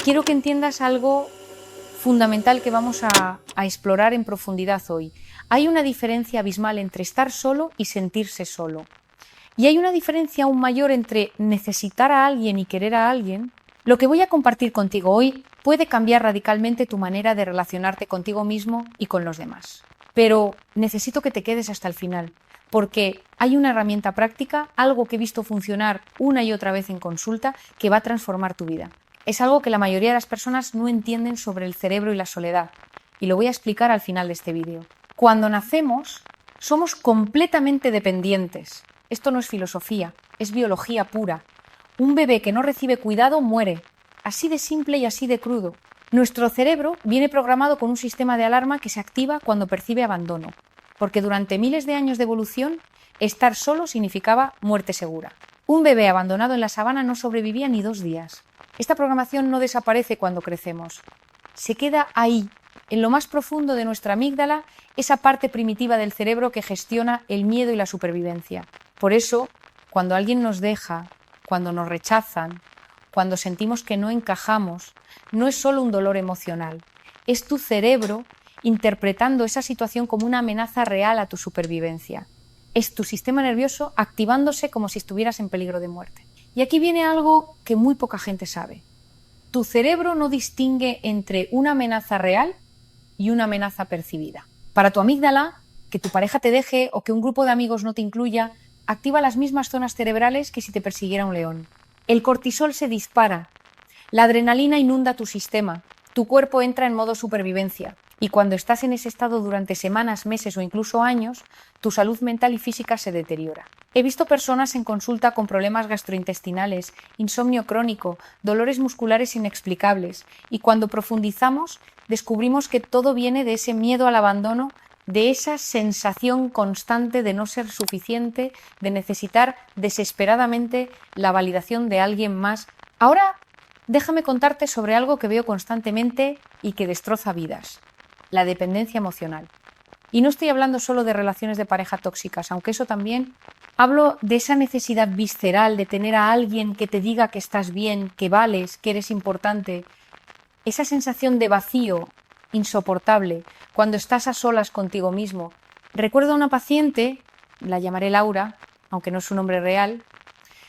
quiero que entiendas algo fundamental que vamos a explorar en profundidad hoy. Hay una diferencia abismal entre estar solo y sentirse solo. Y hay una diferencia aún mayor entre necesitar a alguien y querer a alguien. Lo que voy a compartir contigo hoy puede cambiar radicalmente tu manera de relacionarte contigo mismo y con los demás. Pero necesito que te quedes hasta el final, porque hay una herramienta práctica, algo que he visto funcionar una y otra vez en consulta, que va a transformar tu vida. Es algo que la mayoría de las personas no entienden sobre el cerebro y la soledad, y lo voy a explicar al final de este vídeo. Cuando nacemos, somos completamente dependientes. Esto no es filosofía, es biología pura. Un bebé que no recibe cuidado muere, así de simple y así de crudo. Nuestro cerebro viene programado con un sistema de alarma que se activa cuando percibe abandono, porque durante miles de años de evolución, estar solo significaba muerte segura. Un bebé abandonado en la sabana no sobrevivía ni 2 días. Esta programación no desaparece cuando crecemos. Se queda ahí, en lo más profundo de nuestra amígdala, esa parte primitiva del cerebro que gestiona el miedo y la supervivencia. Por eso, cuando alguien nos deja, cuando nos rechazan, cuando sentimos que no encajamos, no es solo un dolor emocional, es tu cerebro interpretando esa situación como una amenaza real a tu supervivencia. Es tu sistema nervioso activándose como si estuvieras en peligro de muerte. Y aquí viene algo que muy poca gente sabe. Tu cerebro no distingue entre una amenaza real y una amenaza percibida. Para tu amígdala, que tu pareja te deje o que un grupo de amigos no te incluya, activa las mismas zonas cerebrales que si te persiguiera un león. El cortisol se dispara, la adrenalina inunda tu sistema, tu cuerpo entra en modo supervivencia. Y cuando estás en ese estado durante semanas, meses o incluso años, tu salud mental y física se deteriora. He visto personas en consulta con problemas gastrointestinales, insomnio crónico, dolores musculares inexplicables, y cuando profundizamos descubrimos que todo viene de ese miedo al abandono, de esa sensación constante de no ser suficiente, de necesitar desesperadamente la validación de alguien más. Ahora, déjame contarte sobre algo que veo constantemente y que destroza vidas: la dependencia emocional. Y no estoy hablando solo de relaciones de pareja tóxicas, aunque eso también. Hablo de esa necesidad visceral de tener a alguien que te diga que estás bien, que vales, que eres importante. Esa sensación de vacío insoportable cuando estás a solas contigo mismo. Recuerdo a una paciente, la llamaré Laura, aunque no es su nombre real.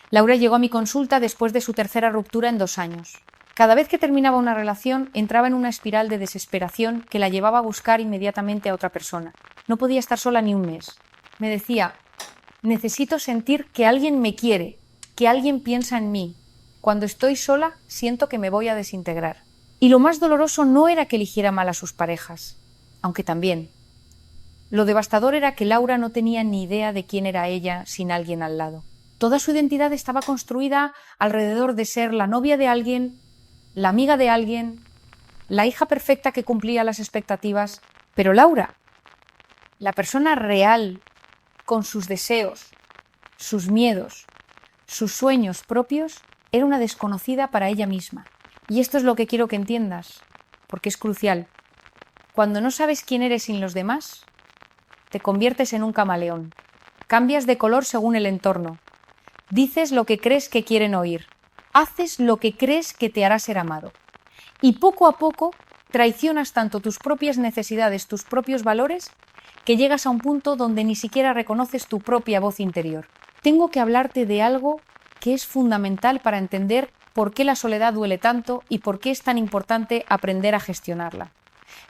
Laura llegó a mi consulta después de su tercera ruptura en 2 años. Cada vez que terminaba una relación, entraba en una espiral de desesperación que la llevaba a buscar inmediatamente a otra persona. No podía estar sola ni un mes. Me decía: necesito sentir que alguien me quiere, que alguien piensa en mí. Cuando estoy sola, siento que me voy a desintegrar. Y lo más doloroso no era que eligiera mal a sus parejas, aunque también. Lo devastador era que Laura no tenía ni idea de quién era ella sin alguien al lado. Toda su identidad estaba construida alrededor de ser la novia de alguien, la amiga de alguien, la hija perfecta que cumplía las expectativas. Pero Laura, la persona real, con sus deseos, sus miedos, sus sueños propios, era una desconocida para ella misma. Y esto es lo que quiero que entiendas, porque es crucial. Cuando no sabes quién eres sin los demás, te conviertes en un camaleón. Cambias de color según el entorno. Dices lo que crees que quieren oír. Haces lo que crees que te hará ser amado. Y poco a poco traicionas tanto tus propias necesidades, tus propios valores, que llegas a un punto donde ni siquiera reconoces tu propia voz interior. Tengo que hablarte de algo que es fundamental para entender por qué la soledad duele tanto y por qué es tan importante aprender a gestionarla.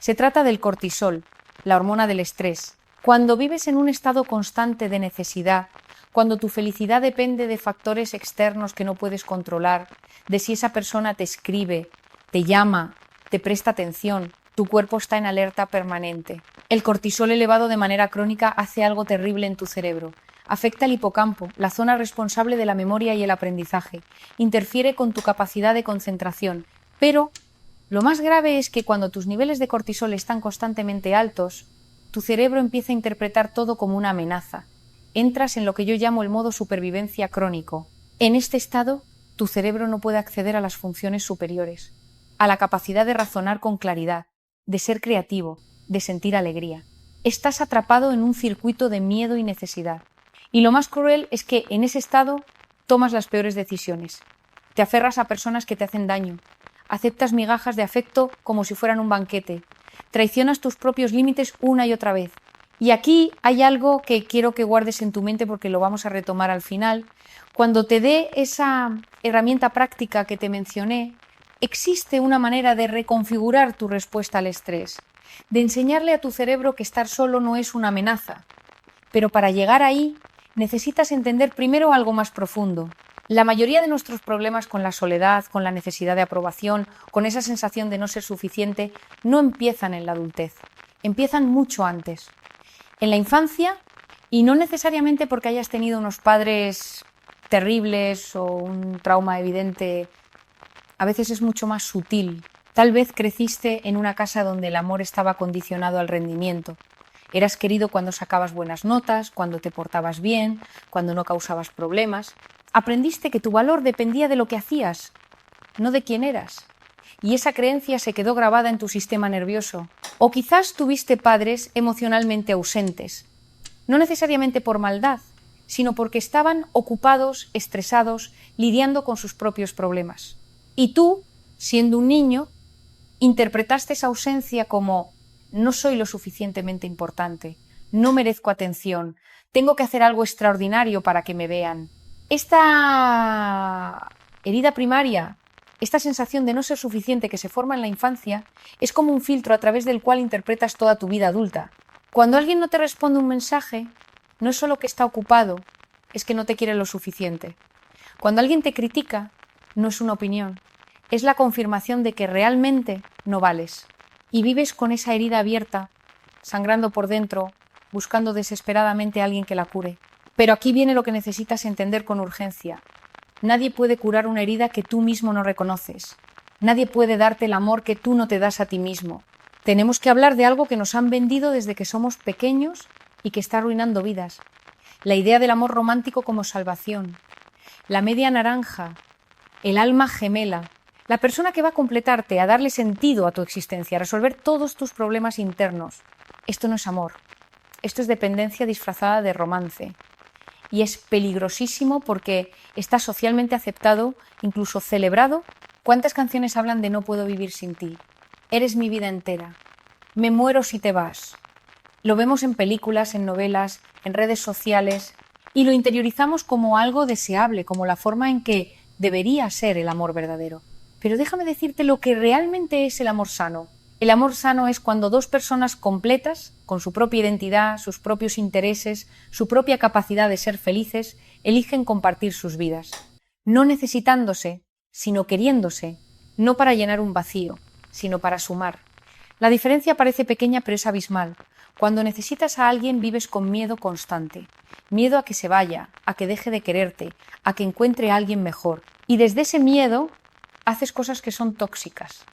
Se trata del cortisol, la hormona del estrés. Cuando vives en un estado constante de necesidad, cuando tu felicidad depende de factores externos que no puedes controlar, de si esa persona te escribe, te llama, te presta atención, tu cuerpo está en alerta permanente. El cortisol elevado de manera crónica hace algo terrible en tu cerebro. Afecta el hipocampo, la zona responsable de la memoria y el aprendizaje. Interfiere con tu capacidad de concentración. Pero lo más grave es que cuando tus niveles de cortisol están constantemente altos, tu cerebro empieza a interpretar todo como una amenaza. Entras en lo que yo llamo el modo supervivencia crónico. En este estado, tu cerebro no puede acceder a las funciones superiores, a la capacidad de razonar con claridad, de ser creativo, de sentir alegría. Estás atrapado en un circuito de miedo y necesidad. Y lo más cruel es que en ese estado tomas las peores decisiones. Te aferras a personas que te hacen daño, aceptas migajas de afecto como si fueran un banquete, traicionas tus propios límites una y otra vez. Y aquí hay algo que quiero que guardes en tu mente porque lo vamos a retomar al final. Cuando te dé esa herramienta práctica que te mencioné, existe una manera de reconfigurar tu respuesta al estrés, de enseñarle a tu cerebro que estar solo no es una amenaza. Pero para llegar ahí, necesitas entender primero algo más profundo. La mayoría de nuestros problemas con la soledad, con la necesidad de aprobación, con esa sensación de no ser suficiente, no empiezan en la adultez, empiezan mucho antes. En la infancia, y no necesariamente porque hayas tenido unos padres terribles o un trauma evidente, a veces es mucho más sutil. Tal vez creciste en una casa donde el amor estaba condicionado al rendimiento. Eras querido cuando sacabas buenas notas, cuando te portabas bien, cuando no causabas problemas. Aprendiste que tu valor dependía de lo que hacías, no de quién eras. Y esa creencia se quedó grabada en tu sistema nervioso. O quizás tuviste padres emocionalmente ausentes, no necesariamente por maldad, sino porque estaban ocupados, estresados, lidiando con sus propios problemas. Y tú, siendo un niño, interpretaste esa ausencia como no soy lo suficientemente importante, no merezco atención, tengo que hacer algo extraordinario para que me vean. Esta herida primaria, esta sensación de no ser suficiente que se forma en la infancia, es como un filtro a través del cual interpretas toda tu vida adulta. Cuando alguien no te responde un mensaje, no es solo que está ocupado, es que no te quiere lo suficiente. Cuando alguien te critica, no es una opinión, es la confirmación de que realmente no vales. Y vives con esa herida abierta, sangrando por dentro, buscando desesperadamente a alguien que la cure. Pero aquí viene lo que necesitas entender con urgencia. Nadie puede curar una herida que tú mismo no reconoces. Nadie puede darte el amor que tú no te das a ti mismo. Tenemos que hablar de algo que nos han vendido desde que somos pequeños y que está arruinando vidas. La idea del amor romántico como salvación. La media naranja. El alma gemela. La persona que va a completarte, a darle sentido a tu existencia, a resolver todos tus problemas internos. Esto no es amor. Esto es dependencia disfrazada de romance. Y es peligrosísimo porque está socialmente aceptado, incluso celebrado. ¿Cuántas canciones hablan de no puedo vivir sin ti? Eres mi vida entera. Me muero si te vas. Lo vemos en películas, en novelas, en redes sociales y lo interiorizamos como algo deseable, como la forma en que debería ser el amor verdadero. Pero déjame decirte lo que realmente es el amor sano. El amor sano es cuando dos personas completas, con su propia identidad, sus propios intereses, su propia capacidad de ser felices, eligen compartir sus vidas. No necesitándose, sino queriéndose, no para llenar un vacío, sino para sumar. La diferencia parece pequeña pero es abismal. Cuando necesitas a alguien vives con miedo constante. Miedo a que se vaya, a que deje de quererte, a que encuentre a alguien mejor. Y desde ese miedo haces cosas que son tóxicas.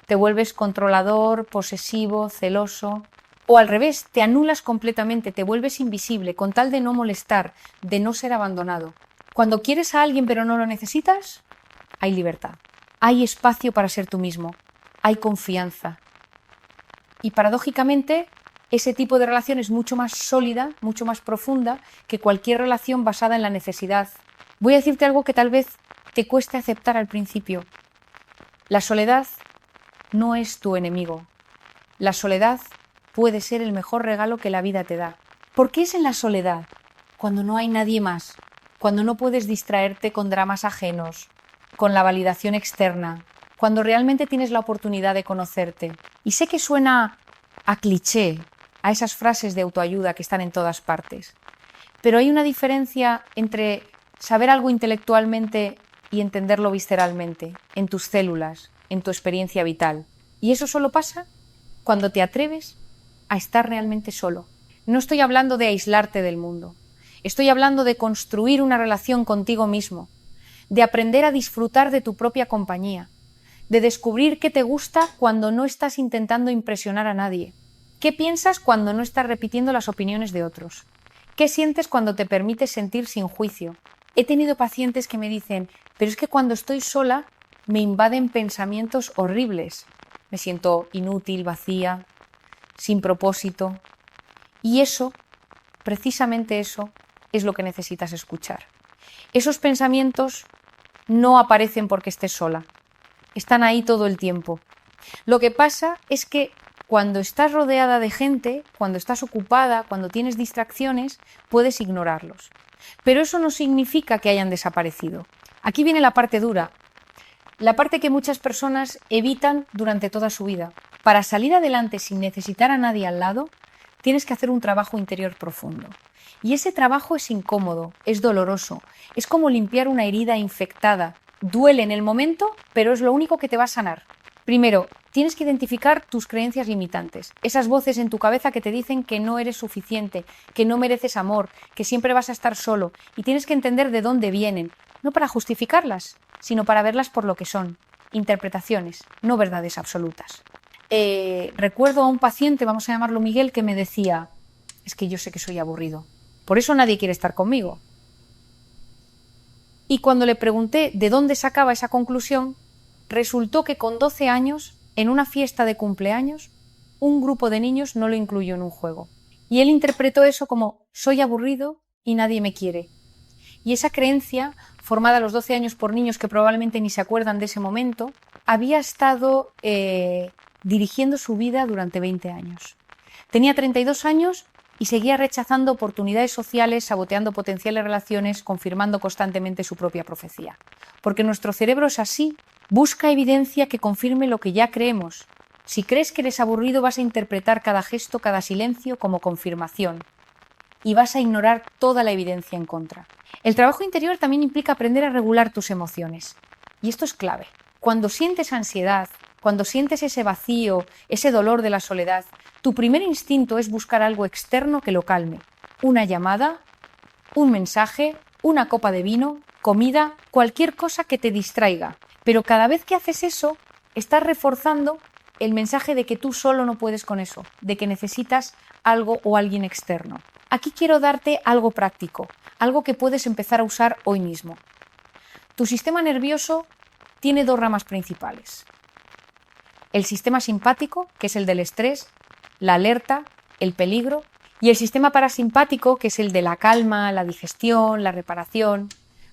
Te vuelves controlador, posesivo, celoso. O al revés, te anulas completamente, te vuelves invisible con tal de no molestar, de no ser abandonado. Cuando quieres a alguien pero no lo necesitas, hay libertad. Hay espacio para ser tú mismo. Hay confianza. Y paradójicamente, ese tipo de relación es mucho más sólida, mucho más profunda que cualquier relación basada en la necesidad. Voy a decirte algo que tal vez te cueste aceptar al principio. La soledad no es tu enemigo. La soledad puede ser el mejor regalo que la vida te da. ¿Por qué es en la soledad? Cuando no hay nadie más, cuando no puedes distraerte con dramas ajenos, con la validación externa, cuando realmente tienes la oportunidad de conocerte. Y sé que suena a cliché, a esas frases de autoayuda que están en todas partes, pero hay una diferencia entre saber algo intelectualmente y entenderlo visceralmente, en tus células, en tu experiencia vital. Y eso solo pasa cuando te atreves a estar realmente solo. No estoy hablando de aislarte del mundo. Estoy hablando de construir una relación contigo mismo, de aprender a disfrutar de tu propia compañía, de descubrir qué te gusta cuando no estás intentando impresionar a nadie. ¿Qué piensas cuando no estás repitiendo las opiniones de otros? ¿Qué sientes cuando te permites sentir sin juicio? He tenido pacientes que me dicen, pero es que cuando estoy sola me invaden pensamientos horribles. Me siento inútil, vacía, sin propósito. Y eso, precisamente eso, es lo que necesitas escuchar. Esos pensamientos no aparecen porque estés sola. están ahí todo el tiempo. Lo que pasa es que cuando estás rodeada de gente, cuando estás ocupada, cuando tienes distracciones, puedes ignorarlos. Pero eso no significa que hayan desaparecido. Aquí viene la parte dura, la parte que muchas personas evitan durante toda su vida. Para salir adelante sin necesitar a nadie al lado, tienes que hacer un trabajo interior profundo. Y ese trabajo es incómodo, es doloroso, es como limpiar una herida infectada. Duele en el momento, pero es lo único que te va a sanar. Primero, tienes que identificar tus creencias limitantes, esas voces en tu cabeza que te dicen que no eres suficiente, que no mereces amor, que siempre vas a estar solo, y tienes que entender de dónde vienen, no para justificarlas, sino para verlas por lo que son, interpretaciones, no verdades absolutas. Recuerdo a un paciente, vamos a llamarlo Miguel, que me decía, es que yo sé que soy aburrido, por eso nadie quiere estar conmigo. Y cuando le pregunté de dónde sacaba esa conclusión, resultó que con 12 años, en una fiesta de cumpleaños, un grupo de niños no lo incluyó en un juego. Y él interpretó eso como soy aburrido y nadie me quiere. Y esa creencia, formada a los 12 años por niños que probablemente ni se acuerdan de ese momento, había estado dirigiendo su vida durante 20 años. Tenía 32 años y seguía rechazando oportunidades sociales, saboteando potenciales relaciones, confirmando constantemente su propia profecía. Porque nuestro cerebro es así, busca evidencia que confirme lo que ya creemos. Si crees que eres aburrido, vas a interpretar cada gesto, cada silencio como confirmación y vas a ignorar toda la evidencia en contra. El trabajo interior también implica aprender a regular tus emociones. Y esto es clave. Cuando sientes ansiedad, cuando sientes ese vacío, ese dolor de la soledad, tu primer instinto es buscar algo externo que lo calme. Una llamada, un mensaje, una copa de vino, comida, cualquier cosa que te distraiga. Pero cada vez que haces eso, estás reforzando el mensaje de que tú solo no puedes con eso, de que necesitas algo o alguien externo. Aquí quiero darte algo práctico, algo que puedes empezar a usar hoy mismo. Tu sistema nervioso tiene dos ramas principales. El sistema simpático, que es el del estrés, la alerta, el peligro, y el sistema parasimpático, que es el de la calma, la digestión, la reparación.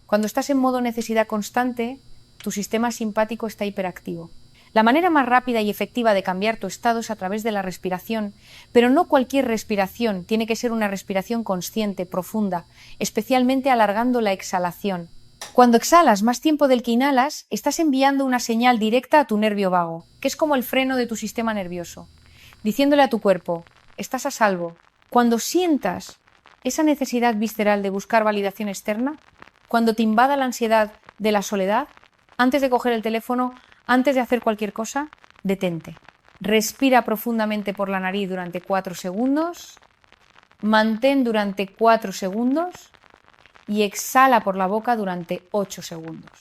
Cuando estás en modo necesidad constante, tu sistema simpático está hiperactivo. La manera más rápida y efectiva de cambiar tu estado es a través de la respiración, pero no cualquier respiración, tiene que ser una respiración consciente, profunda, especialmente alargando la exhalación. Cuando exhalas más tiempo del que inhalas, estás enviando una señal directa a tu nervio vago, que es como el freno de tu sistema nervioso, diciéndole a tu cuerpo, estás a salvo. Cuando sientas esa necesidad visceral de buscar validación externa, cuando te invada la ansiedad de la soledad, antes de coger el teléfono, antes de hacer cualquier cosa, detente. Respira profundamente por la nariz durante 4 segundos, mantén durante 4 segundos y exhala por la boca durante 8 segundos.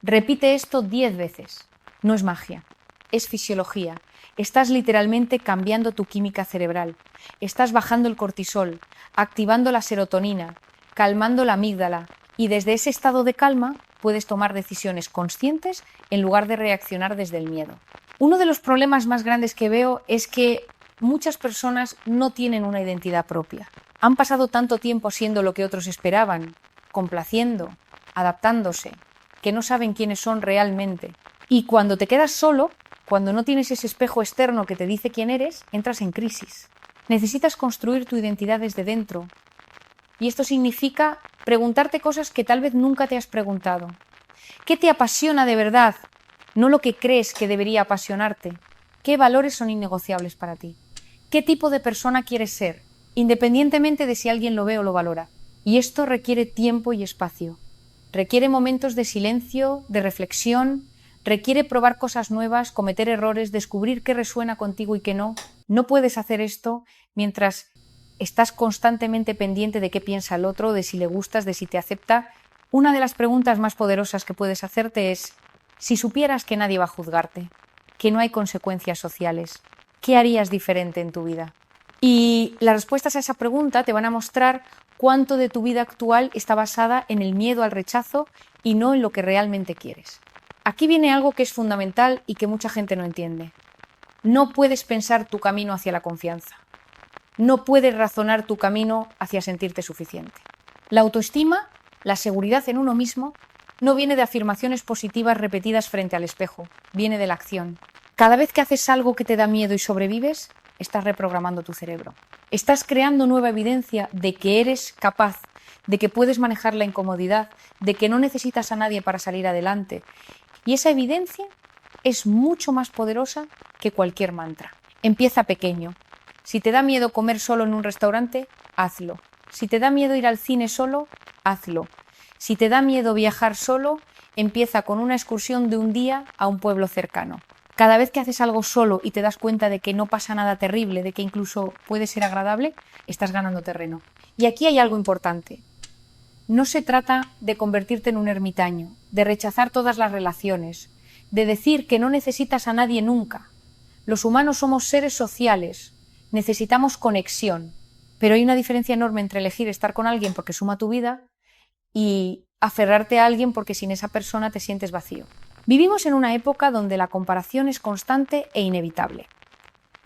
Repite esto 10 veces. No es magia, es fisiología. Estás literalmente cambiando tu química cerebral. Estás bajando el cortisol, activando la serotonina, calmando la amígdala y desde ese estado de calma puedes tomar decisiones conscientes en lugar de reaccionar desde el miedo. Uno de los problemas más grandes que veo es que muchas personas no tienen una identidad propia. Han pasado tanto tiempo siendo lo que otros esperaban, complaciendo, adaptándose, que no saben quiénes son realmente. Y cuando te quedas solo, cuando no tienes ese espejo externo que te dice quién eres, entras en crisis. Necesitas construir tu identidad desde dentro. Y esto significa preguntarte cosas que tal vez nunca te has preguntado. ¿Qué te apasiona de verdad? No lo que crees que debería apasionarte. ¿Qué valores son innegociables para ti? ¿Qué tipo de persona quieres ser? Independientemente de si alguien lo ve o lo valora. Y esto requiere tiempo y espacio. Requiere momentos de silencio, de reflexión. Requiere probar cosas nuevas, cometer errores, descubrir qué resuena contigo y qué no. No puedes hacer esto mientras estás constantemente pendiente de qué piensa el otro, de si le gustas, de si te acepta. Una de las preguntas más poderosas que puedes hacerte es, si supieras que nadie va a juzgarte, que no hay consecuencias sociales, ¿qué harías diferente en tu vida? Y las respuestas a esa pregunta te van a mostrar cuánto de tu vida actual está basada en el miedo al rechazo y no en lo que realmente quieres. Aquí viene algo que es fundamental y que mucha gente no entiende. No puedes pensar tu camino hacia la confianza. No puedes razonar tu camino hacia sentirte suficiente. La autoestima, la seguridad en uno mismo, no viene de afirmaciones positivas repetidas frente al espejo, viene de la acción. Cada vez que haces algo que te da miedo y sobrevives, estás reprogramando tu cerebro. Estás creando nueva evidencia de que eres capaz, de que puedes manejar la incomodidad, de que no necesitas a nadie para salir adelante. Y esa evidencia es mucho más poderosa que cualquier mantra. Empieza pequeño. Si te da miedo comer solo en un restaurante, hazlo. Si te da miedo ir al cine solo, hazlo. Si te da miedo viajar solo, empieza con una excursión de un día a un pueblo cercano. Cada vez que haces algo solo y te das cuenta de que no pasa nada terrible, de que incluso puede ser agradable, estás ganando terreno. Y aquí hay algo importante. No se trata de convertirte en un ermitaño, de rechazar todas las relaciones, de decir que no necesitas a nadie nunca. Los humanos somos seres sociales, necesitamos conexión, pero hay una diferencia enorme entre elegir estar con alguien porque suma tu vida y aferrarte a alguien porque sin esa persona te sientes vacío. Vivimos en una época donde la comparación es constante e inevitable.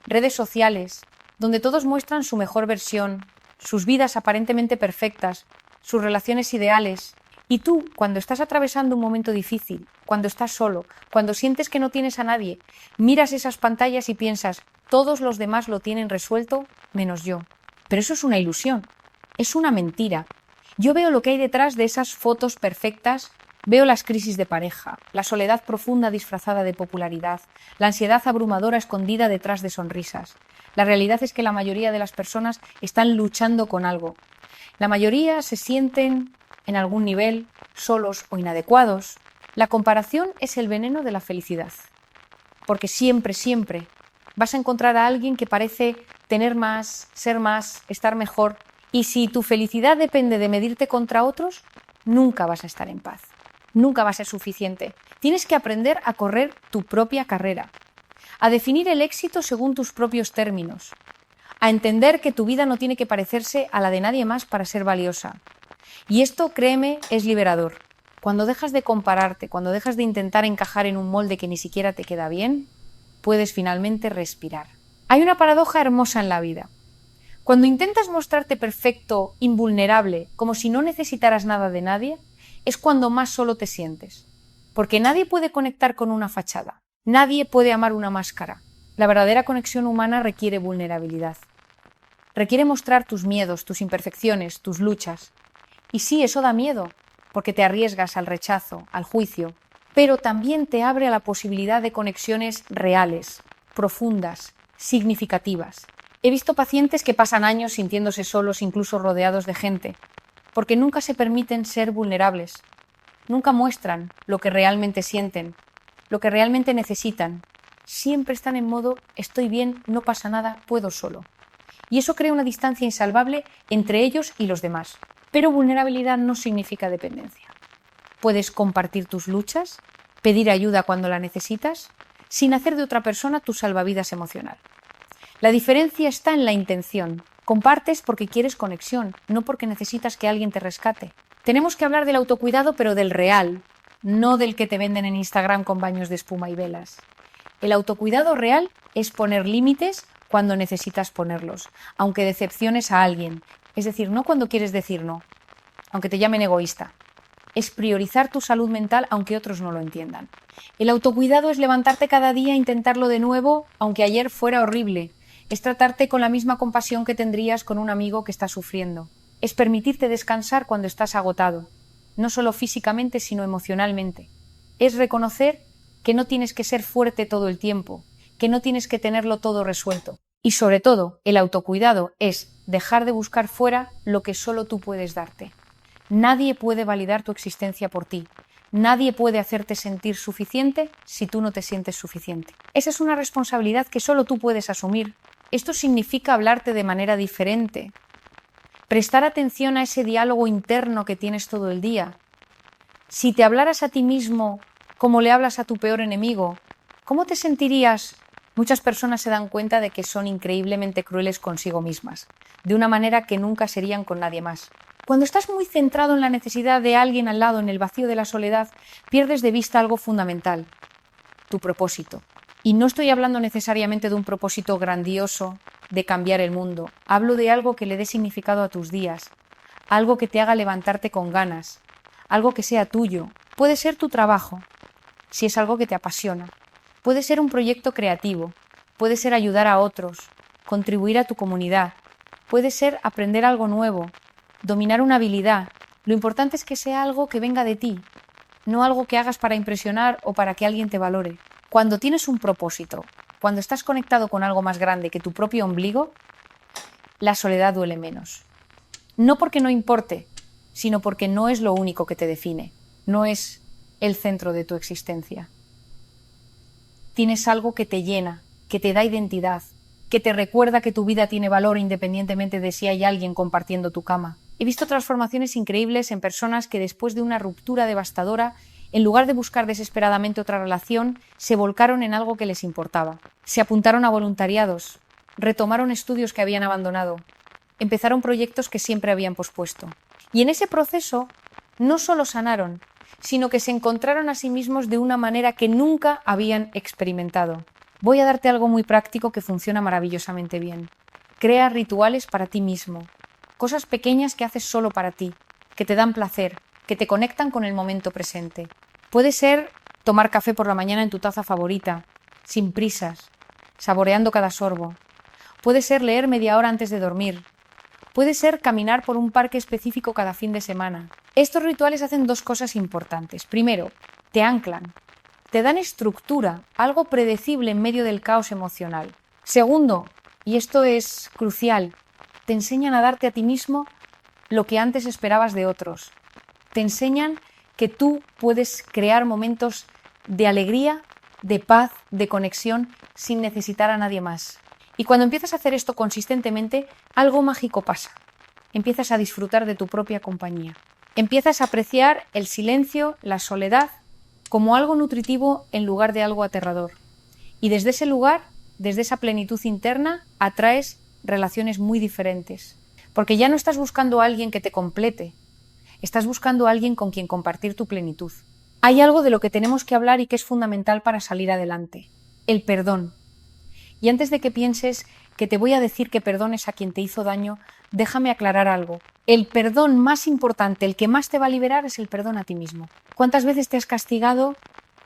Redes sociales, donde todos muestran su mejor versión, sus vidas aparentemente perfectas, sus relaciones ideales. Y tú, cuando estás atravesando un momento difícil, cuando estás solo, cuando sientes que no tienes a nadie, miras esas pantallas y piensas, todos los demás lo tienen resuelto, menos yo. Pero eso es una ilusión, es una mentira. Yo veo lo que hay detrás de esas fotos perfectas. Veo las crisis de pareja, la soledad profunda disfrazada de popularidad, la ansiedad abrumadora escondida detrás de sonrisas. La realidad es que la mayoría de las personas están luchando con algo. La mayoría se sienten, en algún nivel, solos o inadecuados. La comparación es el veneno de la felicidad. Porque siempre, siempre vas a encontrar a alguien que parece tener más, ser más, estar mejor. Y si tu felicidad depende de medirte contra otros, nunca vas a estar en paz. Nunca va a ser suficiente. Tienes que aprender a correr tu propia carrera, a definir el éxito según tus propios términos, a entender que tu vida no tiene que parecerse a la de nadie más para ser valiosa. Y esto, créeme, es liberador. Cuando dejas de compararte, cuando dejas de intentar encajar en un molde que ni siquiera te queda bien, puedes finalmente respirar. Hay una paradoja hermosa en la vida. Cuando intentas mostrarte perfecto, invulnerable, como si no necesitaras nada de nadie, es cuando más solo te sientes. Porque nadie puede conectar con una fachada. Nadie puede amar una máscara. La verdadera conexión humana requiere vulnerabilidad. Requiere mostrar tus miedos, tus imperfecciones, tus luchas. Y sí, eso da miedo, porque te arriesgas al rechazo, al juicio, pero también te abre a la posibilidad de conexiones reales, profundas, significativas. He visto pacientes que pasan años sintiéndose solos, incluso rodeados de gente, porque nunca se permiten ser vulnerables, nunca muestran lo que realmente sienten, lo que realmente necesitan. Siempre están en modo, estoy bien, no pasa nada, puedo solo. Y eso crea una distancia insalvable entre ellos y los demás. Pero vulnerabilidad no significa dependencia. Puedes compartir tus luchas, pedir ayuda cuando la necesitas, sin hacer de otra persona tu salvavidas emocional. La diferencia está en la intención. Compartes porque quieres conexión, no porque necesitas que alguien te rescate. Tenemos que hablar del autocuidado, pero del real, no del que te venden en Instagram con baños de espuma y velas. El autocuidado real es poner límites cuando necesitas ponerlos, aunque decepciones a alguien. Es decir, no cuando quieres decir no, aunque te llamen egoísta. Es priorizar tu salud mental aunque otros no lo entiendan. El autocuidado es levantarte cada día e intentarlo de nuevo, aunque ayer fuera horrible. Es tratarte con la misma compasión que tendrías con un amigo que está sufriendo. Es permitirte descansar cuando estás agotado, no solo físicamente, sino emocionalmente. Es reconocer que no tienes que ser fuerte todo el tiempo, que no tienes que tenerlo todo resuelto. Y sobre todo, el autocuidado es dejar de buscar fuera lo que solo tú puedes darte. Nadie puede validar tu existencia por ti. Nadie puede hacerte sentir suficiente si tú no te sientes suficiente. Esa es una responsabilidad que solo tú puedes asumir. Esto significa hablarte de manera diferente, prestar atención a ese diálogo interno que tienes todo el día. Si te hablaras a ti mismo como le hablas a tu peor enemigo, ¿cómo te sentirías? Muchas personas se dan cuenta de que son increíblemente crueles consigo mismas, de una manera que nunca serían con nadie más. Cuando estás muy centrado en la necesidad de alguien al lado, en el vacío de la soledad, pierdes de vista algo fundamental, tu propósito. Y no estoy hablando necesariamente de un propósito grandioso de cambiar el mundo. Hablo de algo que le dé significado a tus días, algo que te haga levantarte con ganas, algo que sea tuyo, Puede ser tu trabajo, si es algo que te apasiona. Puede ser un proyecto creativo. Puede ser ayudar a otros, contribuir a tu comunidad. Puede ser aprender algo nuevo, dominar una habilidad. Lo importante es que sea algo que venga de ti, no algo que hagas para impresionar o para que alguien te valore. Cuando tienes un propósito, cuando estás conectado con algo más grande que tu propio ombligo, la soledad duele menos. No porque no importe, sino porque no es lo único que te define, no es el centro de tu existencia. Tienes algo que te llena, que te da identidad, que te recuerda que tu vida tiene valor independientemente de si hay alguien compartiendo tu cama. He visto transformaciones increíbles en personas que después de una ruptura devastadora, en lugar de buscar desesperadamente otra relación, se volcaron en algo que les importaba. Se apuntaron a voluntariados, retomaron estudios que habían abandonado, empezaron proyectos que siempre habían pospuesto. Y en ese proceso no solo sanaron, sino que se encontraron a sí mismos de una manera que nunca habían experimentado. Voy a darte algo muy práctico que funciona maravillosamente bien. Crea rituales para ti mismo, cosas pequeñas que haces solo para ti, que te dan placer, que te conectan con el momento presente. Puede ser tomar café por la mañana en tu taza favorita, sin prisas, saboreando cada sorbo. Puede ser leer media hora antes de dormir. Puede ser caminar por un parque específico cada fin de semana. Estos rituales hacen dos cosas importantes. Primero, te anclan, te dan estructura, algo predecible en medio del caos emocional. Segundo, y esto es crucial, te enseñan a darte a ti mismo lo que antes esperabas de otros. Te enseñan que tú puedes crear momentos de alegría, de paz, de conexión, sin necesitar a nadie más. Y cuando empiezas a hacer esto consistentemente, algo mágico pasa. Empiezas a disfrutar de tu propia compañía. Empiezas a apreciar el silencio, la soledad, como algo nutritivo en lugar de algo aterrador. Y desde ese lugar, desde esa plenitud interna, atraes relaciones muy diferentes. Porque ya no estás buscando a alguien que te complete, estás buscando a alguien con quien compartir tu plenitud. Hay algo de lo que tenemos que hablar y que es fundamental para salir adelante: el perdón. Y antes de que pienses que te voy a decir que perdones a quien te hizo daño, déjame aclarar algo. El perdón más importante, el que más te va a liberar, es el perdón a ti mismo. ¿Cuántas veces te has castigado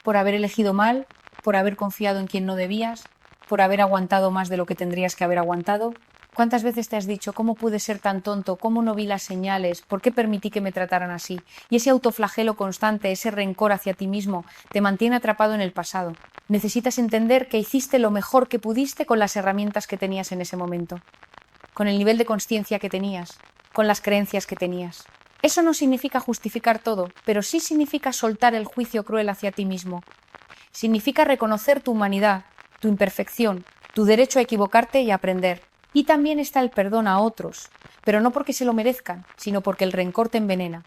por haber elegido mal, por haber confiado en quien no debías, por haber aguantado más de lo que tendrías que haber aguantado? ¿Cuántas veces te has dicho: ¿cómo pude ser tan tonto? ¿Cómo no vi las señales? ¿Por qué permití que me trataran así? Y ese autoflagelo constante, ese rencor hacia ti mismo, te mantiene atrapado en el pasado. Necesitas entender que hiciste lo mejor que pudiste con las herramientas que tenías en ese momento, con el nivel de consciencia que tenías, con las creencias que tenías. Eso no significa justificar todo, pero sí significa soltar el juicio cruel hacia ti mismo. Significa reconocer tu humanidad, tu imperfección, tu derecho a equivocarte y a aprender. Y también está el perdón a otros, pero no porque se lo merezcan, sino porque el rencor te envenena.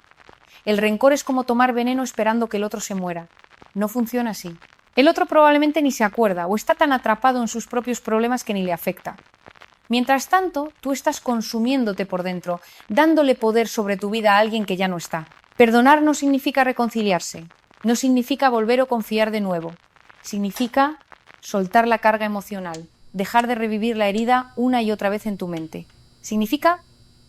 El rencor es como tomar veneno esperando que el otro se muera. No funciona así. El otro probablemente ni se acuerda o está tan atrapado en sus propios problemas que ni le afecta. Mientras tanto, tú estás consumiéndote por dentro, dándole poder sobre tu vida a alguien que ya no está. Perdonar no significa reconciliarse, no significa volver o confiar de nuevo. Significa soltar la carga emocional, dejar de revivir la herida una y otra vez en tu mente. Significa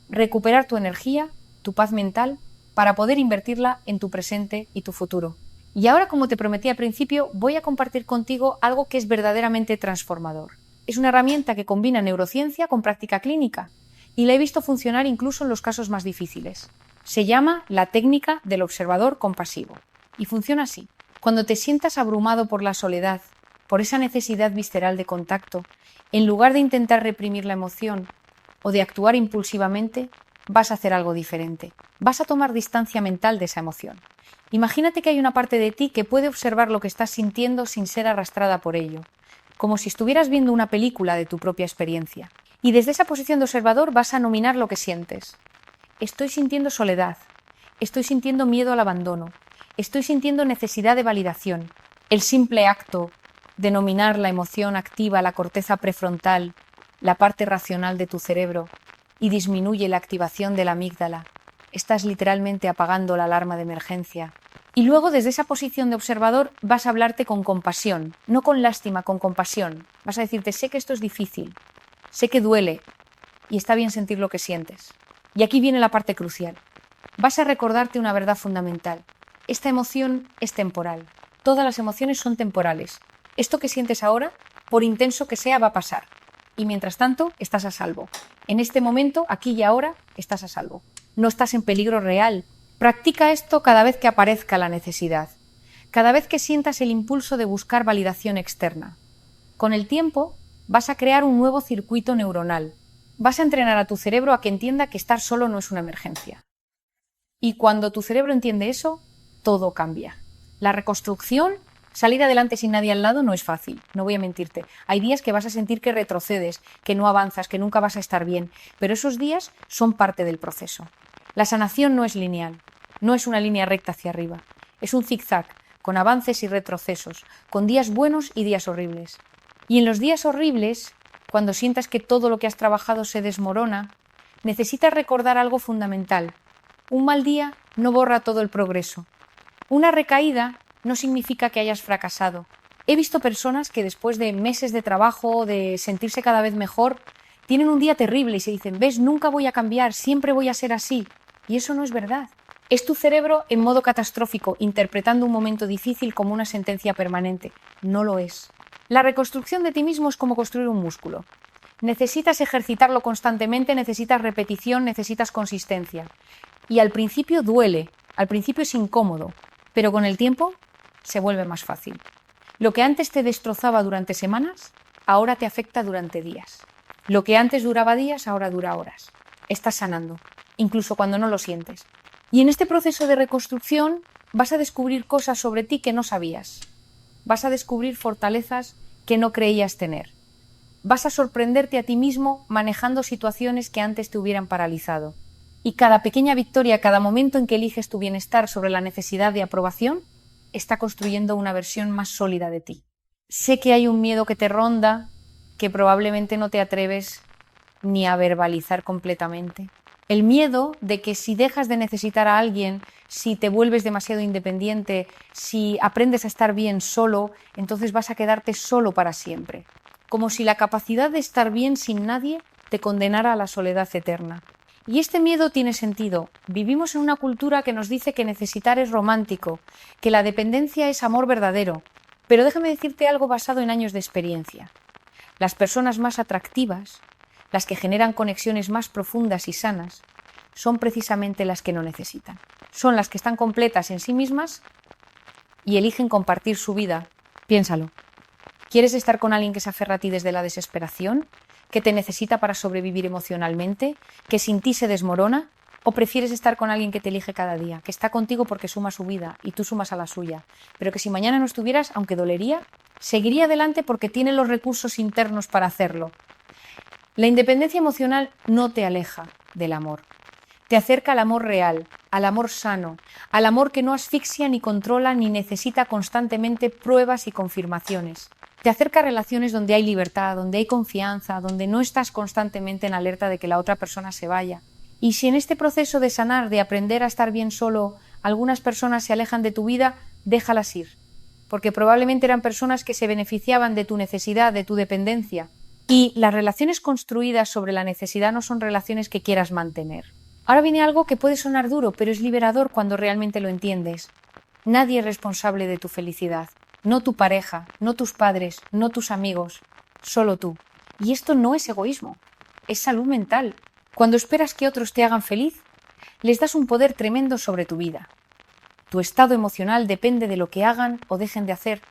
recuperar tu energía, tu paz mental, para poder invertirla en tu presente y tu futuro. Y ahora, como te prometí al principio, voy a compartir contigo algo que es verdaderamente transformador. Es una herramienta que combina neurociencia con práctica clínica y la he visto funcionar incluso en los casos más difíciles. Se llama la técnica del observador compasivo y funciona así. Cuando te sientas abrumado por la soledad, por esa necesidad visceral de contacto, en lugar de intentar reprimir la emoción o de actuar impulsivamente, vas a hacer algo diferente. Vas a tomar distancia mental de esa emoción. Imagínate que hay una parte de ti que puede observar lo que estás sintiendo sin ser arrastrada por ello, como si estuvieras viendo una película de tu propia experiencia. Y desde esa posición de observador vas a nominar lo que sientes. Estoy sintiendo soledad, estoy sintiendo miedo al abandono, estoy sintiendo necesidad de validación. El simple acto de nominar la emoción activa la corteza prefrontal, la parte racional de tu cerebro, y disminuye la activación de la amígdala. Estás literalmente apagando la alarma de emergencia. Y luego, desde esa posición de observador, vas a hablarte con compasión, no con lástima, con compasión. Vas a decirte: sé que esto es difícil, sé que duele, y está bien sentir lo que sientes. Y aquí viene la parte crucial. Vas a recordarte una verdad fundamental. esta emoción es temporal. Todas las emociones son temporales. Esto que sientes ahora, por intenso que sea, va a pasar. Y mientras tanto, estás a salvo. En este momento, aquí y ahora, estás a salvo. No estás en peligro real. Practica esto cada vez que aparezca la necesidad. Cada vez que sientas el impulso de buscar validación externa. Con el tiempo, vas a crear un nuevo circuito neuronal. Vas a entrenar a tu cerebro a que entienda que estar solo no es una emergencia. Y cuando tu cerebro entiende eso, todo cambia. La reconstrucción, salir adelante sin nadie al lado, no es fácil, no voy a mentirte. Hay días que vas a sentir que retrocedes, que no avanzas, que nunca vas a estar bien, pero esos días son parte del proceso. La sanación no es lineal, no es una línea recta hacia arriba, es un zigzag, con avances y retrocesos, con días buenos y días horribles. Y en los días horribles, cuando sientas que todo lo que has trabajado se desmorona, necesitas recordar algo fundamental. Un mal día no borra todo el progreso. Una recaída no significa que hayas fracasado. He visto personas que después de meses de trabajo, de sentirse cada vez mejor, tienen un día terrible y se dicen, ves, nunca voy a cambiar, siempre voy a ser así. Y eso no es verdad. Es tu cerebro en modo catastrófico, interpretando un momento difícil como una sentencia permanente. No lo es. La reconstrucción de ti mismo es como construir un músculo. Necesitas ejercitarlo constantemente, necesitas repetición, necesitas consistencia. Y al principio duele, al principio es incómodo, pero con el tiempo se vuelve más fácil. Lo que antes te destrozaba durante semanas, ahora te afecta durante días. Lo que antes duraba días, ahora dura horas. Estás sanando, incluso cuando no lo sientes. Y en este proceso de reconstrucción vas a descubrir cosas sobre ti que no sabías. Vas a descubrir fortalezas que no creías tener. Vas a sorprenderte a ti mismo manejando situaciones que antes te hubieran paralizado. Y cada pequeña victoria, cada momento en que eliges tu bienestar sobre la necesidad de aprobación, está construyendo una versión más sólida de ti. Sé que hay un miedo que te ronda, que probablemente no te atreves ni a verbalizar completamente. El miedo de que si dejas de necesitar a alguien, si te vuelves demasiado independiente, si aprendes a estar bien solo, entonces vas a quedarte solo para siempre. Como si la capacidad de estar bien sin nadie te condenara a la soledad eterna. Y este miedo tiene sentido. Vivimos en una cultura que nos dice que necesitar es romántico, que la dependencia es amor verdadero. Pero déjame decirte algo basado en años de experiencia. Las personas más atractivas, las que generan conexiones más profundas y sanas, son precisamente las que no necesitan. Son las que están completas en sí mismas y eligen compartir su vida. Piénsalo. ¿Quieres estar con alguien que se aferra a ti desde la desesperación? ¿Que te necesita para sobrevivir emocionalmente? ¿Que sin ti se desmorona? ¿O prefieres estar con alguien que te elige cada día? Que está contigo porque suma su vida y tú sumas a la suya. Pero que si mañana no estuvieras, aunque dolería, seguiría adelante porque tiene los recursos internos para hacerlo. La independencia emocional no te aleja del amor. Te acerca al amor real, al amor sano, al amor que no asfixia ni controla ni necesita constantemente pruebas y confirmaciones. Te acerca a relaciones donde hay libertad, donde hay confianza, donde no estás constantemente en alerta de que la otra persona se vaya. Y si en este proceso de sanar, de aprender a estar bien solo, algunas personas se alejan de tu vida, déjalas ir. Porque probablemente eran personas que se beneficiaban de tu necesidad, de tu dependencia. Y las relaciones construidas sobre la necesidad no son relaciones que quieras mantener. Ahora viene algo que puede sonar duro, pero es liberador cuando realmente lo entiendes. Nadie es responsable de tu felicidad. No tu pareja, no tus padres, no tus amigos, solo tú. Y esto no es egoísmo, es salud mental. Cuando esperas que otros te hagan feliz, les das un poder tremendo sobre tu vida. Tu estado emocional depende de lo que hagan o dejen de hacer,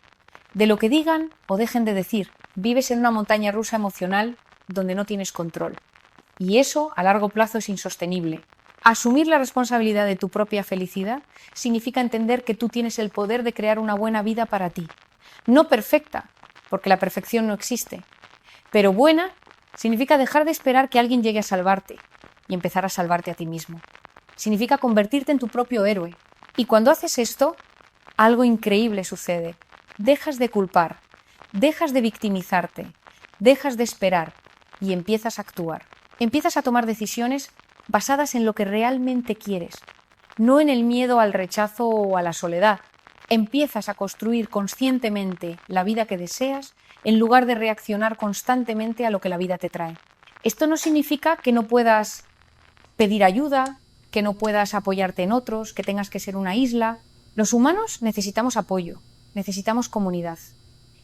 de lo que digan o dejen de decir. Vives en una montaña rusa emocional donde no tienes control. Y eso, a largo plazo, es insostenible. Asumir la responsabilidad de tu propia felicidad significa entender que tú tienes el poder de crear una buena vida para ti. No perfecta, porque la perfección no existe, pero buena significa dejar de esperar que alguien llegue a salvarte y empezar a salvarte a ti mismo. Significa convertirte en tu propio héroe. Y cuando haces esto, algo increíble sucede. Dejas de culpar, dejas de victimizarte, dejas de esperar y empiezas a actuar. Empiezas a tomar decisiones basadas en lo que realmente quieres, no en el miedo al rechazo o a la soledad. Empiezas a construir conscientemente la vida que deseas en lugar de reaccionar constantemente a lo que la vida te trae. Esto no significa que no puedas pedir ayuda, que no puedas apoyarte en otros, que tengas que ser una isla. Los humanos necesitamos apoyo, necesitamos comunidad.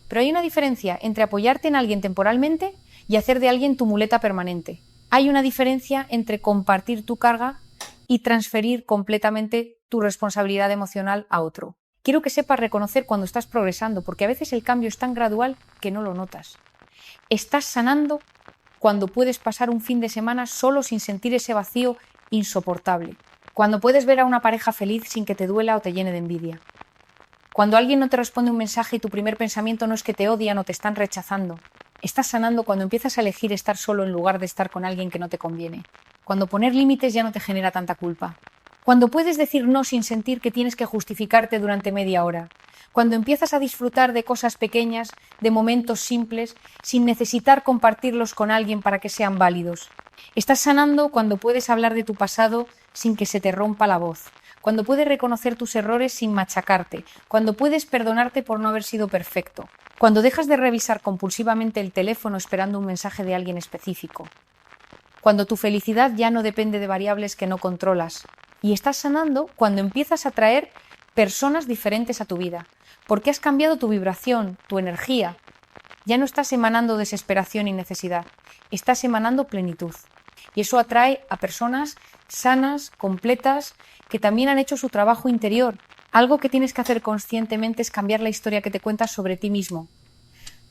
Pero hay una diferencia entre apoyarte en alguien temporalmente y hacer de alguien tu muleta permanente. Hay una diferencia entre compartir tu carga y transferir completamente tu responsabilidad emocional a otro. Quiero que sepas reconocer cuando estás progresando, porque a veces el cambio es tan gradual que no lo notas. Estás sanando cuando puedes pasar un fin de semana solo sin sentir ese vacío insoportable. Cuando puedes ver a una pareja feliz sin que te duela o te llene de envidia. Cuando alguien no te responde un mensaje y tu primer pensamiento no es que te odian o te están rechazando. Estás sanando cuando empiezas a elegir estar solo en lugar de estar con alguien que no te conviene. Cuando poner límites ya no te genera tanta culpa. Cuando puedes decir no sin sentir que tienes que justificarte durante media hora. Cuando empiezas a disfrutar de cosas pequeñas, de momentos simples, sin necesitar compartirlos con alguien para que sean válidos. Estás sanando cuando puedes hablar de tu pasado sin que se te rompa la voz. Cuando puedes reconocer tus errores sin machacarte. Cuando puedes perdonarte por no haber sido perfecto. Cuando dejas de revisar compulsivamente el teléfono esperando un mensaje de alguien específico. Cuando tu felicidad ya no depende de variables que no controlas. Y estás sanando cuando empiezas a traer personas diferentes a tu vida. Porque has cambiado tu vibración, tu energía. Ya no estás emanando desesperación y necesidad. Estás emanando plenitud. Y eso atrae a personas sanas, completas, que también han hecho su trabajo interior. Algo que tienes que hacer conscientemente es cambiar la historia que te cuentas sobre ti mismo.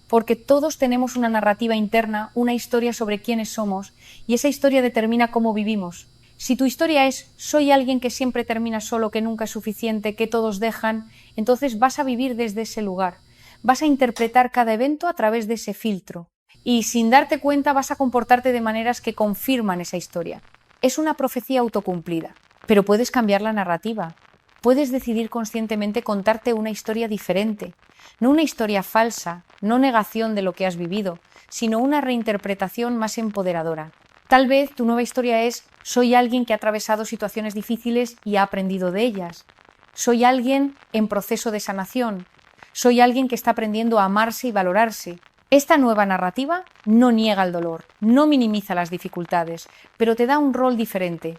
Porque todos tenemos una narrativa interna, una historia sobre quiénes somos, y esa historia determina cómo vivimos. Si tu historia es soy alguien que siempre termina solo, que nunca es suficiente, que todos dejan, entonces vas a vivir desde ese lugar. Vas a interpretar cada evento a través de ese filtro. Y sin darte cuenta vas a comportarte de maneras que confirman esa historia. Es una profecía autocumplida, pero puedes cambiar la narrativa. Puedes decidir conscientemente contarte una historia diferente, no una historia falsa, no negación de lo que has vivido, sino una reinterpretación más empoderadora. Tal vez tu nueva historia es soy alguien que ha atravesado situaciones difíciles y ha aprendido de ellas. Soy alguien en proceso de sanación. Soy alguien que está aprendiendo a amarse y valorarse. Esta nueva narrativa no niega el dolor, no minimiza las dificultades, pero te da un rol diferente.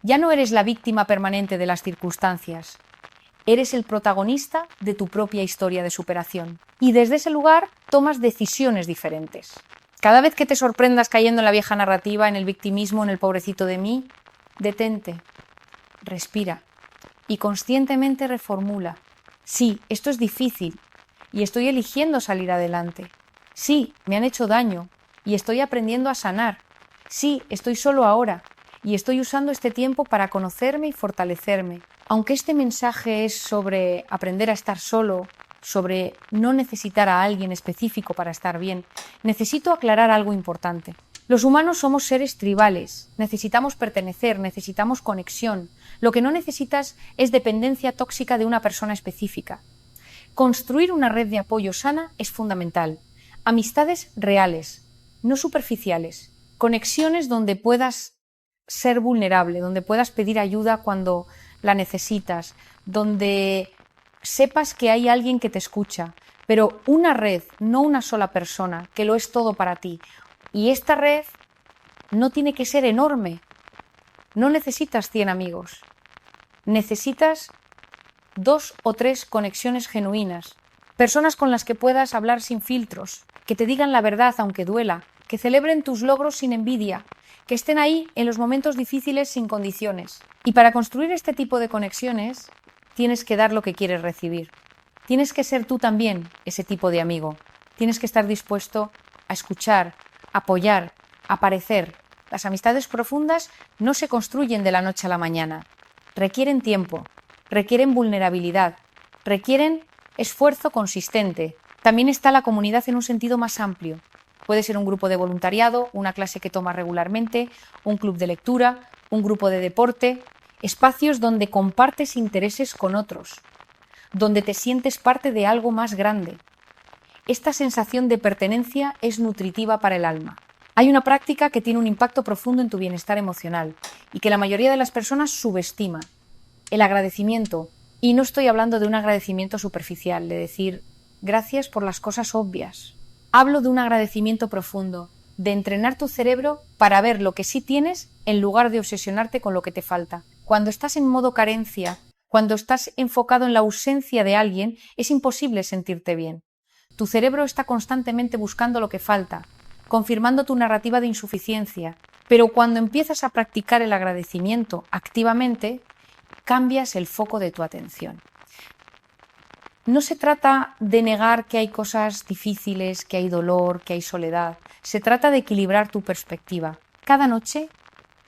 Ya no eres la víctima permanente de las circunstancias. Eres el protagonista de tu propia historia de superación. Y desde ese lugar tomas decisiones diferentes. Cada vez que te sorprendas cayendo en la vieja narrativa, en el victimismo, en el pobrecito de mí, detente, respira y conscientemente reformula. Sí, esto es difícil y estoy eligiendo salir adelante. Sí, me han hecho daño y estoy aprendiendo a sanar. Sí, estoy solo ahora y estoy usando este tiempo para conocerme y fortalecerme. Aunque este mensaje es sobre aprender a estar solo, sobre no necesitar a alguien específico para estar bien, necesito aclarar algo importante. Los humanos somos seres tribales, necesitamos pertenecer, necesitamos conexión. Lo que no necesitas es dependencia tóxica de una persona específica. Construir una red de apoyo sana es fundamental. Amistades reales, no superficiales. Conexiones donde puedas ser vulnerable, donde puedas pedir ayuda cuando la necesitas, donde sepas que hay alguien que te escucha, pero una red, no una sola persona, que lo es todo para ti. Y esta red no tiene que ser enorme. No necesitas 100 amigos. Necesitas 2 o 3 conexiones genuinas. Personas con las que puedas hablar sin filtros, que te digan la verdad aunque duela, que celebren tus logros sin envidia, que estén ahí en los momentos difíciles sin condiciones. Y para construir este tipo de conexiones, tienes que dar lo que quieres recibir. Tienes que ser tú también ese tipo de amigo. Tienes que estar dispuesto a escuchar, apoyar, aparecer. Las amistades profundas no se construyen de la noche a la mañana. Requieren tiempo, requieren vulnerabilidad, requieren esfuerzo consistente. También está la comunidad en un sentido más amplio. Puede ser un grupo de voluntariado, una clase que tomas regularmente, un club de lectura, un grupo de deporte, espacios donde compartes intereses con otros, donde te sientes parte de algo más grande. Esta sensación de pertenencia es nutritiva para el alma. Hay una práctica que tiene un impacto profundo en tu bienestar emocional y que la mayoría de las personas subestima: el agradecimiento. Y no estoy hablando de un agradecimiento superficial, de decir gracias por las cosas obvias. Hablo de un agradecimiento profundo, de entrenar tu cerebro para ver lo que sí tienes en lugar de obsesionarte con lo que te falta. Cuando estás en modo carencia, Cuando estás enfocado en la ausencia de alguien, es imposible sentirte bien. Tu cerebro está constantemente buscando lo que falta, confirmando tu narrativa de insuficiencia, pero cuando empiezas a practicar el agradecimiento activamente, cambias el foco de tu atención. No se trata de negar que hay cosas difíciles, que hay dolor, que hay soledad. Se trata de equilibrar tu perspectiva. Cada noche,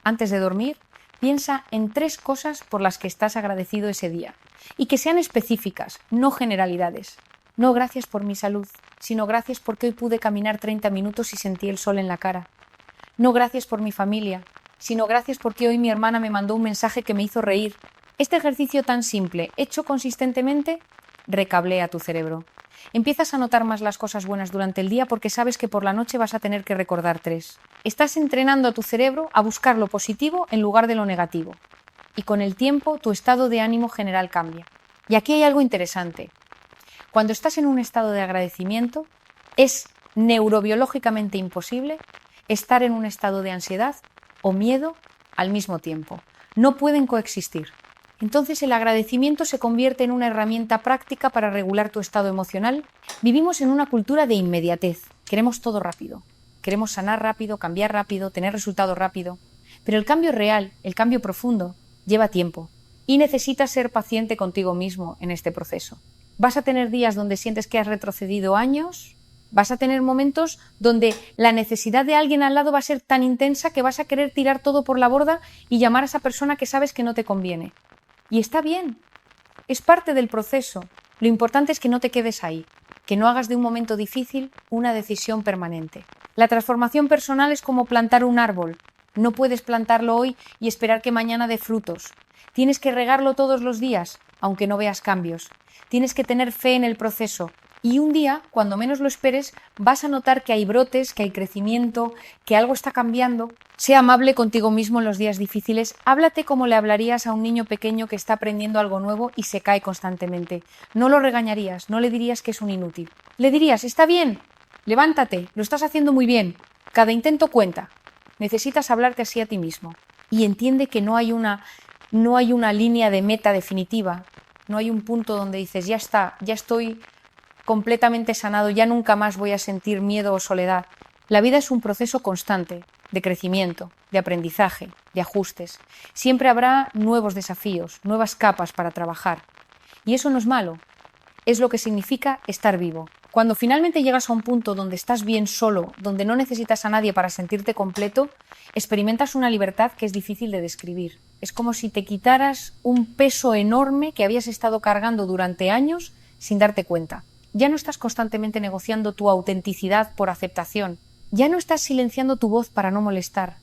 antes de dormir, piensa en 3 cosas por las que estás agradecido ese día y que sean específicas, no generalidades. No gracias por mi salud, sino gracias porque hoy pude caminar 30 minutos y sentí el sol en la cara. No gracias por mi familia, sino gracias porque hoy mi hermana me mandó un mensaje que me hizo reír. Este ejercicio tan simple, hecho consistentemente, recablea tu cerebro. Empiezas a notar más las cosas buenas durante el día porque sabes que por la noche vas a tener que recordar 3. Estás entrenando a tu cerebro a buscar lo positivo en lugar de lo negativo. Y con el tiempo tu estado de ánimo general cambia. Y aquí hay algo interesante. Cuando estás en un estado de agradecimiento, es neurobiológicamente imposible estar en un estado de ansiedad o miedo al mismo tiempo. No pueden coexistir. Entonces el agradecimiento se convierte en una herramienta práctica para regular tu estado emocional. Vivimos en una cultura de inmediatez. Queremos todo rápido. Queremos sanar rápido, cambiar rápido, tener resultados rápido. Pero el cambio real, el cambio profundo, lleva tiempo. Y necesitas ser paciente contigo mismo en este proceso. Vas a tener días donde sientes que has retrocedido años. Vas a tener momentos donde la necesidad de alguien al lado va a ser tan intensa que vas a querer tirar todo por la borda y llamar a esa persona que sabes que no te conviene. Y está bien, es parte del proceso. Lo importante es que no te quedes ahí, que no hagas de un momento difícil una decisión permanente. La transformación personal es como plantar un árbol. No puedes plantarlo hoy y esperar que mañana dé frutos. Tienes que regarlo todos los días, aunque no veas cambios. Tienes que tener fe en el proceso. Y un día, cuando menos lo esperes, vas a notar que hay brotes, que hay crecimiento, que algo está cambiando. Sé amable contigo mismo en los días difíciles. Háblate como le hablarías a un niño pequeño que está aprendiendo algo nuevo y se cae constantemente. No lo regañarías, no le dirías que es un inútil. Le dirías, está bien, levántate, lo estás haciendo muy bien. Cada intento cuenta. Necesitas hablarte así a ti mismo. Y entiende que no hay una línea de meta definitiva. No hay un punto donde dices, ya está, ya estoy completamente sanado, ya nunca más voy a sentir miedo o soledad. La vida es un proceso constante de crecimiento, de aprendizaje, de ajustes. Siempre habrá nuevos desafíos, nuevas capas para trabajar. Y eso no es malo, es lo que significa estar vivo. Cuando finalmente llegas a un punto donde estás bien solo, donde no necesitas a nadie para sentirte completo, experimentas una libertad que es difícil de describir. Es como si te quitaras un peso enorme que habías estado cargando durante años sin darte cuenta. Ya no estás constantemente negociando tu autenticidad por aceptación. Ya no estás silenciando tu voz para no molestar.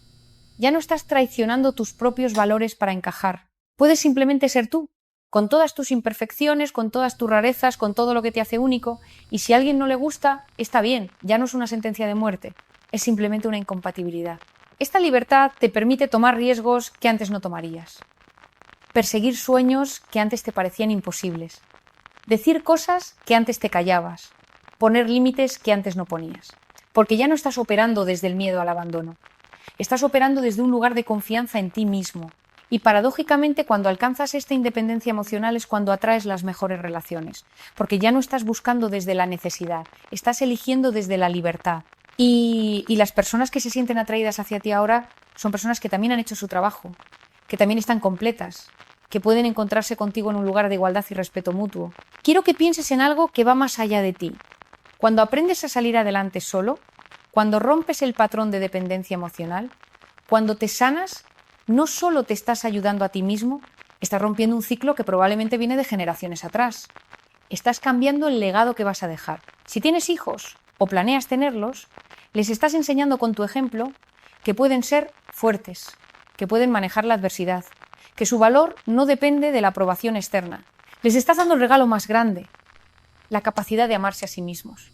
Ya no estás traicionando tus propios valores para encajar. Puedes simplemente ser tú, con todas tus imperfecciones, con todas tus rarezas, con todo lo que te hace único. Y si a alguien no le gusta, está bien, ya no es una sentencia de muerte. Es simplemente una incompatibilidad. Esta libertad te permite tomar riesgos que antes no tomarías. Perseguir sueños que antes te parecían imposibles. Decir cosas que antes te callabas, poner límites que antes no ponías, porque ya no estás operando desde el miedo al abandono, estás operando desde un lugar de confianza en ti mismo y paradójicamente cuando alcanzas esta independencia emocional es cuando atraes las mejores relaciones, porque ya no estás buscando desde la necesidad, estás eligiendo desde la libertad y las personas que se sienten atraídas hacia ti ahora son personas que también han hecho su trabajo, que también están completas, que pueden encontrarse contigo en un lugar de igualdad y respeto mutuo. Quiero que pienses en algo que va más allá de ti. Cuando aprendes a salir adelante solo, cuando rompes el patrón de dependencia emocional, cuando te sanas, no solo te estás ayudando a ti mismo, estás rompiendo un ciclo que probablemente viene de generaciones atrás. Estás cambiando el legado que vas a dejar. Si tienes hijos o planeas tenerlos, les estás enseñando con tu ejemplo que pueden ser fuertes, que pueden manejar la adversidad, que su valor no depende de la aprobación externa. Les estás dando el regalo más grande, la capacidad de amarse a sí mismos.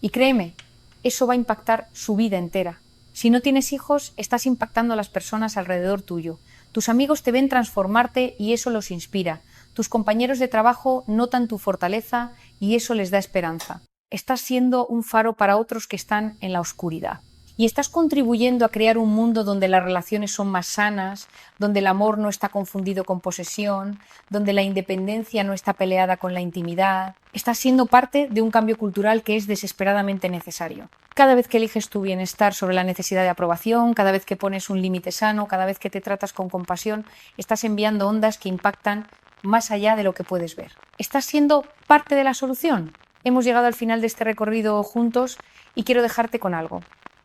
Y créeme, eso va a impactar su vida entera. Si no tienes hijos, estás impactando a las personas alrededor tuyo. Tus amigos te ven transformarte y eso los inspira. Tus compañeros de trabajo notan tu fortaleza y eso les da esperanza. Estás siendo un faro para otros que están en la oscuridad. y estás contribuyendo a crear un mundo donde las relaciones son más sanas, donde el amor no está confundido con posesión, donde la independencia no está peleada con la intimidad. Estás siendo parte de un cambio cultural que es desesperadamente necesario. Cada vez que eliges tu bienestar sobre la necesidad de aprobación, cada vez que pones un límite sano, cada vez que te tratas con compasión, estás enviando ondas que impactan más allá de lo que puedes ver. ¿Estás siendo parte de la solución? Hemos llegado al final de este recorrido juntos y quiero dejarte con algo.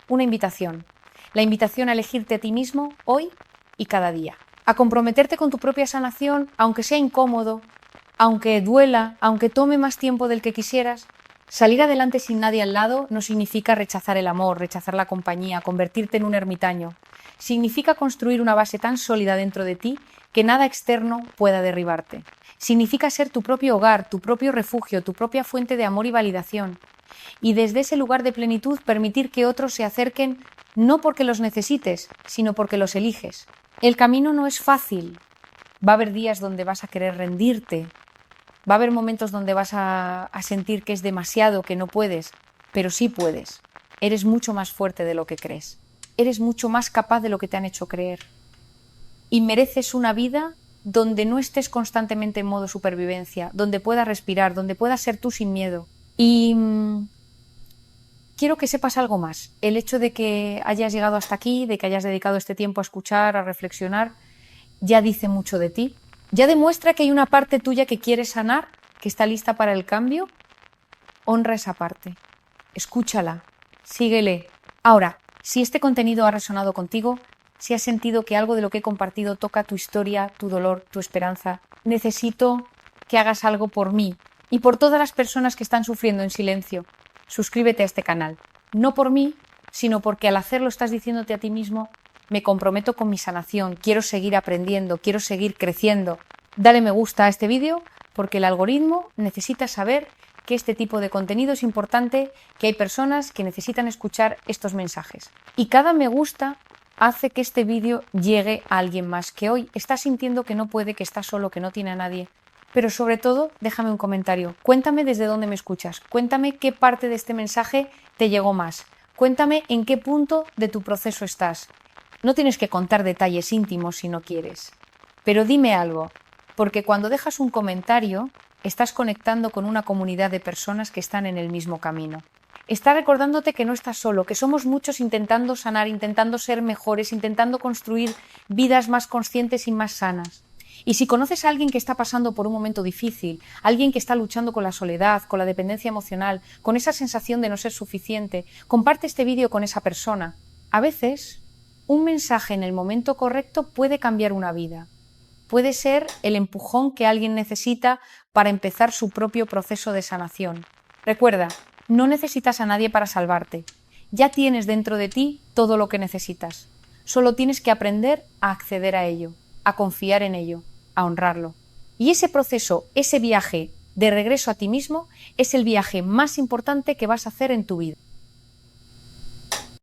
Una invitación. La invitación a elegirte a ti mismo hoy y cada día. A comprometerte con tu propia sanación, aunque sea incómodo, aunque duela, aunque tome más tiempo del que quisieras. Salir adelante sin nadie al lado no significa rechazar el amor, rechazar la compañía, convertirte en un ermitaño. Significa construir una base tan sólida dentro de ti que nada externo pueda derribarte. Significa ser tu propio hogar, tu propio refugio, tu propia fuente de amor y validación. Y desde ese lugar de plenitud permitir que otros se acerquen no porque los necesites, sino porque los eliges. El camino no es fácil. Va a haber días donde vas a querer rendirte. Va a haber momentos donde vas a sentir que es demasiado, que no puedes, pero sí puedes. Eres mucho más fuerte de lo que crees. Eres mucho más capaz de lo que te han hecho creer. Y mereces una vida donde no estés constantemente en modo supervivencia, donde puedas respirar, donde puedas ser tú sin miedo. Y quiero que sepas algo más. El hecho de que hayas llegado hasta aquí, de que hayas dedicado este tiempo a escuchar, a reflexionar, ya dice mucho de ti. Ya demuestra que hay una parte tuya que quiere sanar, que está lista para el cambio. Honra esa parte. Escúchala. Síguele. Ahora, si este contenido ha resonado contigo, si has sentido que algo de lo que he compartido toca tu historia, tu dolor, tu esperanza, necesito que hagas algo por mí y por todas las personas que están sufriendo en silencio. Suscríbete a este canal. No por mí, sino porque al hacerlo estás diciéndote a ti mismo: me comprometo con mi sanación, quiero seguir aprendiendo, quiero seguir creciendo. Dale me gusta a este vídeo porque el algoritmo necesita saber que este tipo de contenido es importante, que hay personas que necesitan escuchar estos mensajes. Y cada me gusta hace que este vídeo llegue a alguien más que hoy está sintiendo que no puede, que está solo, que no tiene a nadie. Pero sobre todo, déjame un comentario. Cuéntame desde dónde me escuchas. Cuéntame qué parte de este mensaje te llegó más. Cuéntame en qué punto de tu proceso estás. No tienes que contar detalles íntimos si no quieres. Pero dime algo, porque cuando dejas un comentario, estás conectando con una comunidad de personas que están en el mismo camino. Está recordándote que no estás solo, que somos muchos intentando sanar, intentando ser mejores, intentando construir vidas más conscientes y más sanas. Y si conoces a alguien que está pasando por un momento difícil, alguien que está luchando con la soledad, con la dependencia emocional, con esa sensación de no ser suficiente, comparte este vídeo con esa persona. A veces, un mensaje en el momento correcto puede cambiar una vida. Puede ser el empujón que alguien necesita para empezar su propio proceso de sanación. Recuerda, no necesitas a nadie para salvarte. Ya tienes dentro de ti todo lo que necesitas. Solo tienes que aprender a acceder a ello, a confiar en ello, a honrarlo. Y ese proceso, ese viaje de regreso a ti mismo, es el viaje más importante que vas a hacer en tu vida.